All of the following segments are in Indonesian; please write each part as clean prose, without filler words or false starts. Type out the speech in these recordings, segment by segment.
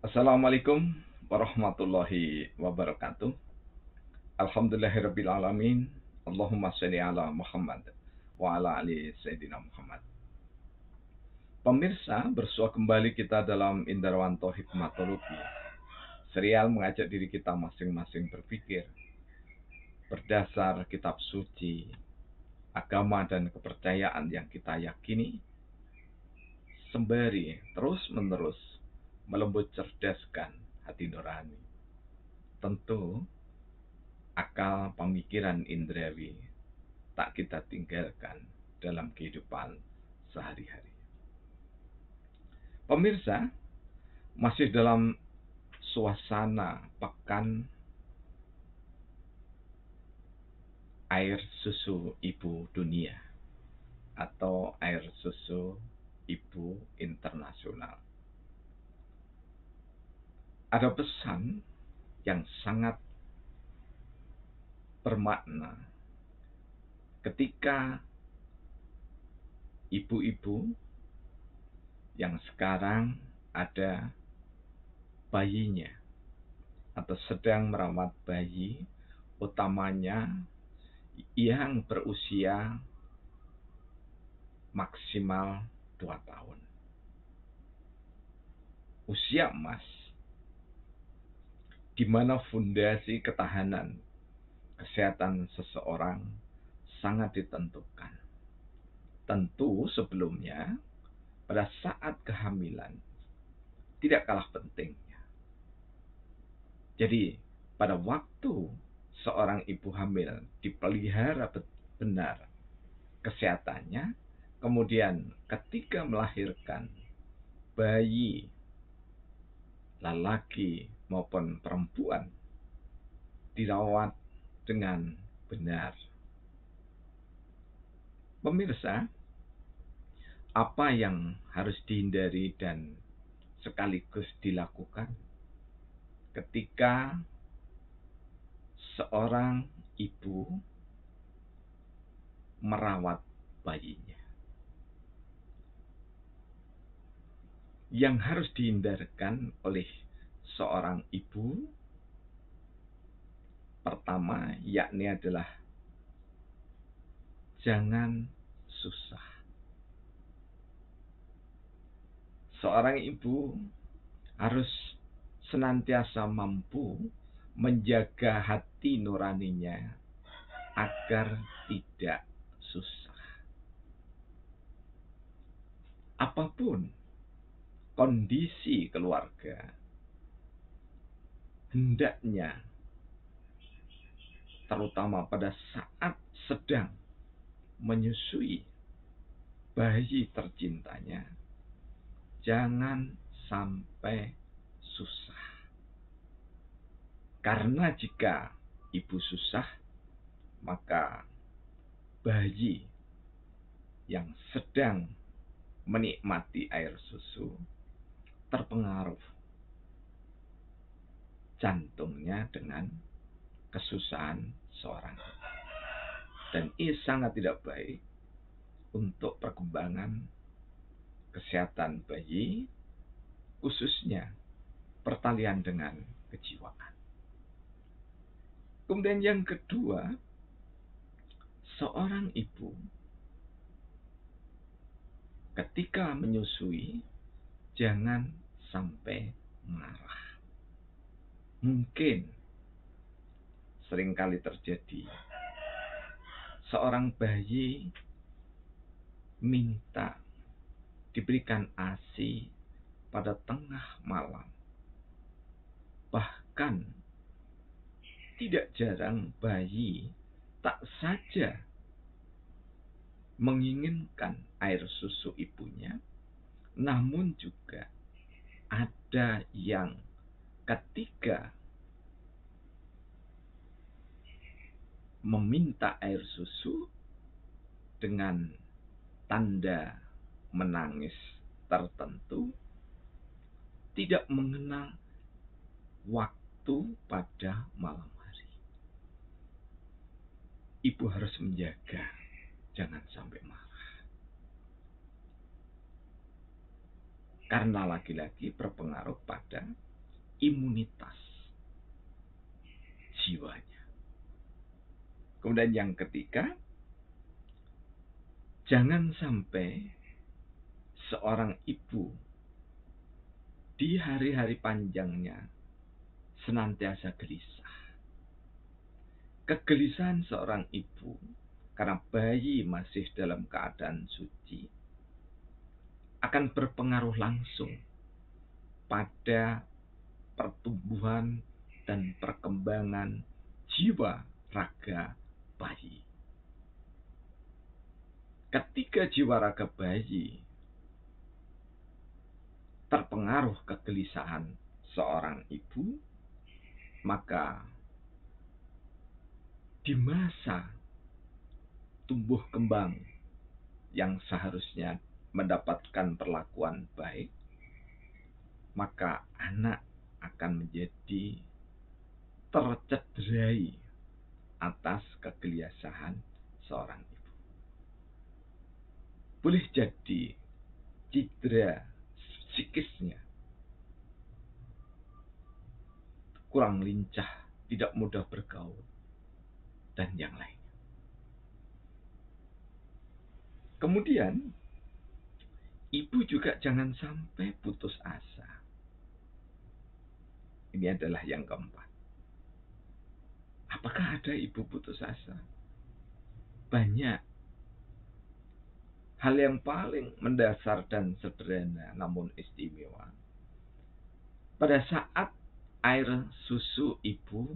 Assalamualaikum warahmatullahi wabarakatuh. Alhamdulillahirrabbilalamin. Allahumma sholli ala Muhammad wa ala ali Sayyidina Muhammad. Pemirsa, bersua kembali kita dalam Indarwanto Hikmatologi. Serial mengajak diri kita masing-masing berpikir berdasar kitab suci, agama dan kepercayaan yang kita yakini, sembari terus-menerus melembut cerdaskan hati nurani. Tentu akal pemikiran indrawi tak kita tinggalkan dalam kehidupan sehari-hari. Pemirsa, masih dalam suasana pekan air susu ibu dunia atau air susu ibu internasional. Ada pesan yang sangat bermakna ketika ibu-ibu yang sekarang ada bayinya atau sedang merawat bayi, utamanya yang berusia maksimal 2 tahun. Usia emas, di mana fondasi ketahanan kesehatan seseorang sangat ditentukan. Tentu sebelumnya, pada saat kehamilan, tidak kalah pentingnya. Jadi, pada waktu seorang ibu hamil dipelihara benar kesehatannya, kemudian ketika melahirkan bayi lelaki maupun perempuan dirawat dengan benar. Pemirsa, apa yang harus dihindari dan sekaligus dilakukan ketika seorang ibu merawat bayinya? Yang harus dihindarkan oleh seorang ibu pertama yakni adalah jangan susah. Seorang ibu harus senantiasa mampu menjaga hati nuraninya agar tidak susah. Apapun kondisi keluarga, hendaknya terutama pada saat sedang menyusui bayi tercintanya, jangan sampai susah. Karena jika ibu susah, maka bayi yang sedang menikmati air susu terpengaruh jantungnya dengan kesusahan seorang. Dan ini sangat tidak baik untuk perkembangan kesehatan bayi, khususnya pertalian dengan kejiwaan. Kemudian yang kedua, seorang ibu ketika menyusui jangan sampai marah. Mungkin seringkali terjadi seorang bayi minta diberikan ASI pada tengah malam. Bahkan tidak jarang bayi tak saja menginginkan air susu ibunya, namun juga ada yang ketika meminta air susu dengan tanda menangis tertentu, tidak mengenal waktu pada malam hari. Ibu harus menjaga, jangan sampai marah. Karena lagi-lagi berpengaruh pada imunitas jiwanya. Kemudian yang ketiga, jangan sampai seorang ibu di hari-hari panjangnya senantiasa gelisah. Kegelisahan seorang ibu karena bayi masih dalam keadaan suci akan berpengaruh langsung pada pertumbuhan dan perkembangan jiwa raga bayi. Ketika jiwa raga bayi terpengaruh kegelisahan seorang ibu, maka di masa tumbuh kembang yang seharusnya mendapatkan perlakuan baik, maka anak akan menjadi tercederai atas kegelisahan seorang ibu. Boleh jadi cedera psikisnya kurang lincah, tidak mudah bergaul, dan yang lain. Kemudian, ibu juga jangan sampai putus asa. Ini adalah yang keempat. Apakah ada ibu putus asa? Banyak. Hal yang paling mendasar dan sederhana namun istimewa. Pada saat air susu ibu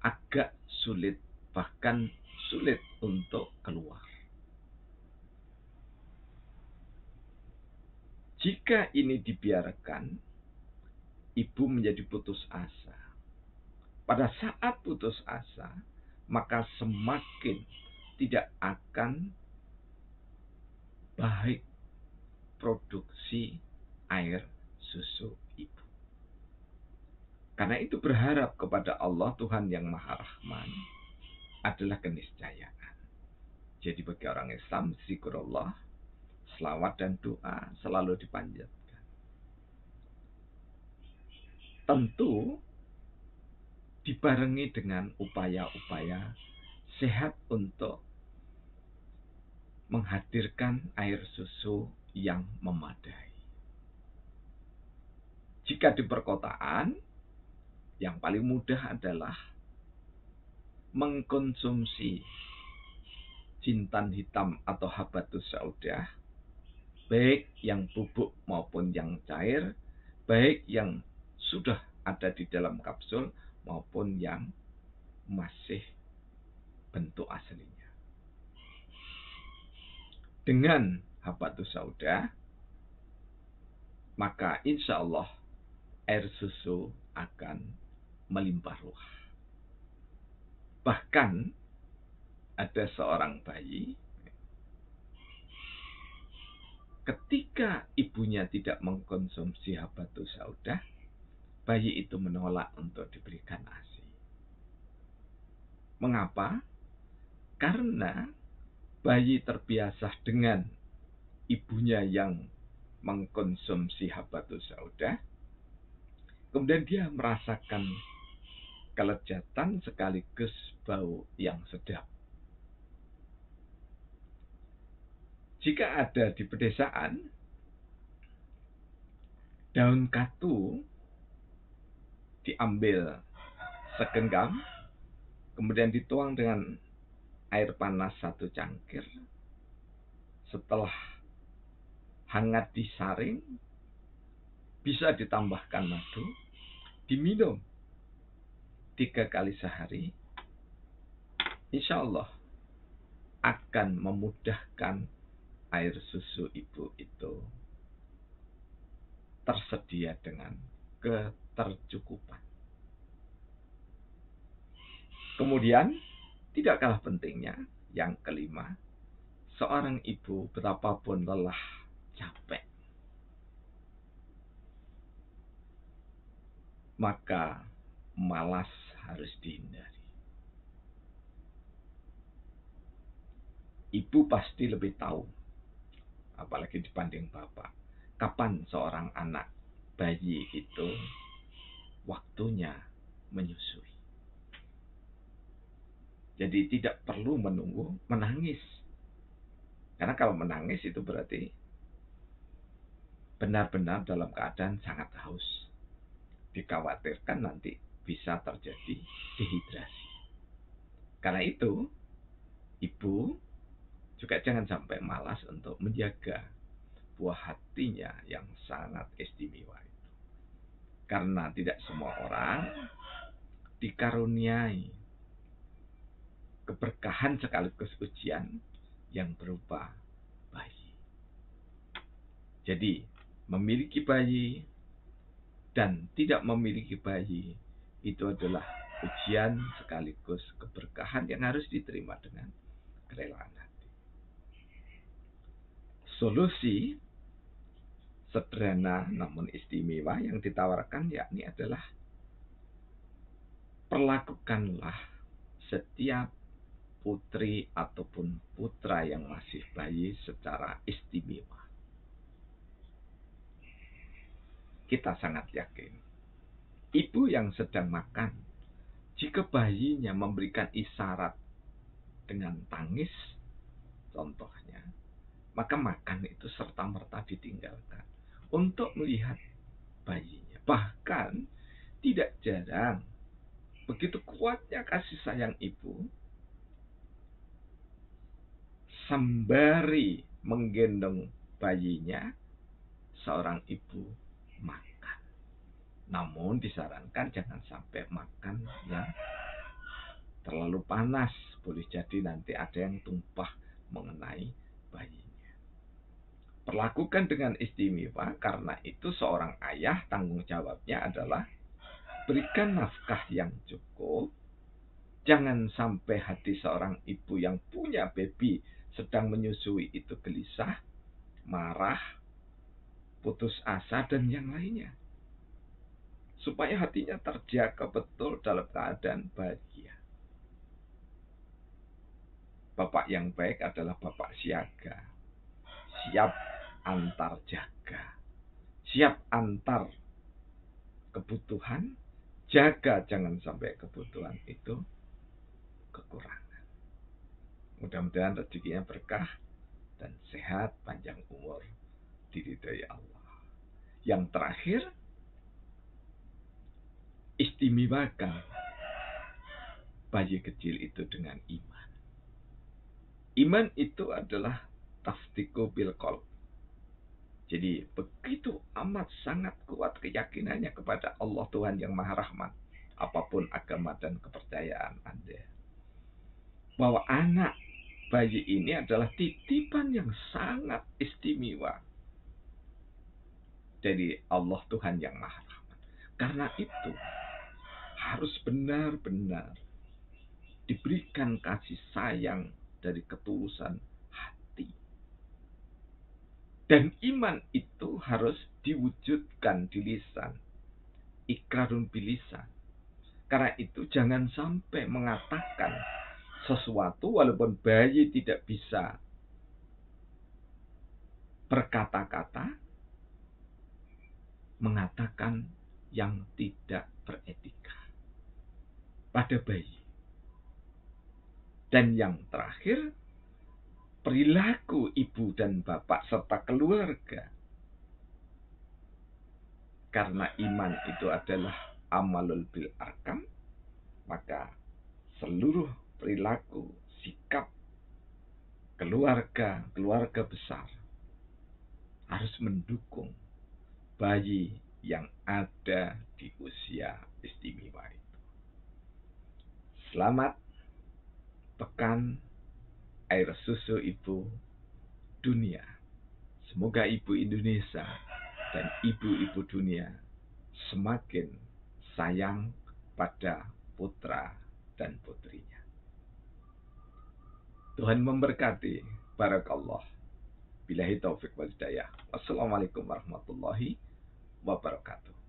agak sulit, bahkan sulit untuk keluar. Jika ini dibiarkan, ibu menjadi putus asa. Pada saat putus asa, maka semakin tidak akan baik produksi air susu ibu. Karena itu berharap kepada Allah Tuhan yang Maha Rahman adalah keniscayaan. Jadi bagi orang Islam, zikrullah, selawat dan doa selalu dipanjatkan. Tentu dibarengi dengan upaya-upaya sehat untuk menghadirkan air susu yang memadai. Jika di perkotaan, yang paling mudah adalah mengkonsumsi jintan hitam atau habatus saudah, baik yang bubuk maupun yang cair, baik yang sudah ada di dalam kapsul maupun yang masih bentuk aslinya. Dengan habatus saudah, maka insya Allah air susu akan melimpah ruah. Bahkan ada seorang bayi, ketika ibunya tidak mengkonsumsi habatus saudah, bayi itu menolak untuk diberikan ASI. Mengapa? Karena bayi terbiasa dengan ibunya yang mengkonsumsi habatus saudah, kemudian dia merasakan kelezatan sekaligus bau yang sedap. Jika ada di pedesaan, daun katu diambil segenggam, kemudian dituang dengan air panas 1 cangkir. Setelah hangat disaring, bisa ditambahkan madu, diminum 3 kali sehari. Insya Allah akan memudahkan air susu ibu itu tersedia dengan ketercukupan. Kemudian, tidak kalah pentingnya, yang kelima, seorang ibu betapapun lelah, capek, maka malas harus dihindari. Ibu pasti lebih tahu, apalagi dibanding bapak, kapan seorang anak bayi itu waktunya menyusui. Jadi tidak perlu menunggu menangis. Karena kalau menangis itu berarti benar-benar dalam keadaan sangat haus. Dikhawatirkan nanti bisa terjadi dehidrasi. Karena itu, ibu juga jangan sampai malas untuk menjaga buah hatinya yang sangat istimewa itu. Karena tidak semua orang dikaruniai keberkahan sekaligus ujian yang berupa bayi. Jadi, memiliki bayi dan tidak memiliki bayi itu adalah ujian sekaligus keberkahan yang harus diterima dengan kerelaan hati. Solusi sederhana namun istimewa yang ditawarkan yakni adalah perlakukanlah setiap putri ataupun putra yang masih bayi secara istimewa. Kita sangat yakin, ibu yang sedang makan, jika bayinya memberikan isyarat dengan tangis, contohnya, maka makan itu serta-merta ditinggalkan untuk melihat bayinya. Bahkan tidak jarang, begitu kuatnya kasih sayang ibu, sembari menggendong bayinya, seorang ibu makan. Namun disarankan jangan sampai makan yang terlalu panas. Boleh jadi nanti ada yang tumpah mengenai bayinya. Perlakukan dengan istimewa, karena itu seorang ayah tanggung jawabnya adalah berikan nafkah yang cukup. Jangan sampai hati seorang ibu yang punya baby sedang menyusui itu gelisah, marah, putus asa, dan yang lainnya. Supaya hatinya terjaga betul dalam keadaan bahagia. Bapak yang baik adalah bapak siaga. Siap antar jaga. Siap antar kebutuhan. Jaga jangan sampai kebutuhan itu kekurangan. Mudah-mudahan rezekinya berkah dan sehat, panjang umur, diridhai Allah. Yang terakhir, istimewakan bayi kecil itu dengan iman. Iman itu adalah tasdiqu bil qalb. Jadi begitu amat sangat kuat keyakinannya kepada Allah Tuhan yang Maha Rahman, apapun agama dan kepercayaan Anda, bahwa anak bayi ini adalah titipan yang sangat istimewa dari Allah Tuhan yang Maha Rahman. Karena itu harus benar-benar diberikan kasih sayang dari ketulusan hati. Dan iman itu harus diwujudkan di lisan. Ikrarun bilisan. Karena itu jangan sampai mengatakan sesuatu walaupun bayi tidak bisa berkata-kata, mengatakan yang tidak beretika pada bayi. Dan yang terakhir, perilaku ibu dan bapak serta keluarga. Karena iman itu adalah amalul bil arkam, maka seluruh perilaku, sikap keluarga besar harus mendukung bayi yang ada di usia istimewa itu. Selamat Pekan Air Susu Ibu Dunia. Semoga ibu Indonesia dan ibu-ibu dunia semakin sayang pada putra dan putrinya. Tuhan memberkati. Barakallah. Billahi taufik wal hidayah. Wassalamualaikum warahmatullahi wabarakatuh.